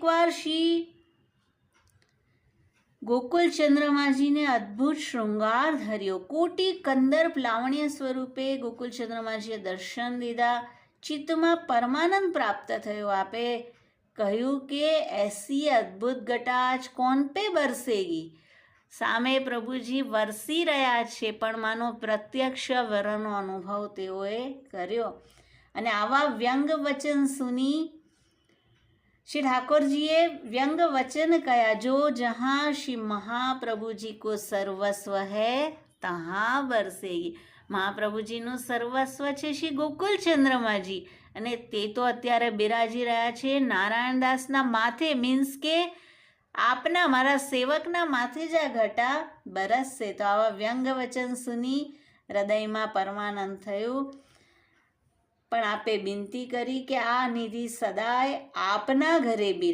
એકવાર શ્રી ગોકુલ ચંદ્રમાજીને અદ્ભુત શૃંગાર ધર્યો. કોટી કંદર્પ લાવણ્ય સ્વરૂપે ગોકુલ ચંદ્રમાજીએ દર્શન દીધા. ચિત્તમાં પરમાનંદ પ્રાપ્ત થયો. આપે કહ્યું કે એસી અદ્ભુત ઘટા આજ કોન પે બરસેગી. સામે પ્રભુજી વરસી રહ્યા છે, પણ માનો પ્રત્યક્ષ વરનો અનુભવ તેઓએ કર્યો. અને આવા વ્યંગ વચન સુની श्री ठाकुर जी व्यंग वचन कया, जो जहाँ श्री महाप्रभु जी को सर्वस्व है तहाँ बरसेगी. મહાપ્રભુજીનું સર્વસ્વ છે શ્રી ગોકુલ ચંદ્રમાજી, અને તે તો અત્યારે બિરાજી રહ્યા છે નારાયણદાસના માથે. મીન્સ કે આપના, મારા સેવકના માથે જ આ ઘટા બરસશે. તો આવા વ્યંગ વચન સુની હૃદયમાં પરમાનંદ થયું. પણ આપે વિનંતી કરી કે આ નિધિ સદાય આપના ઘરે બી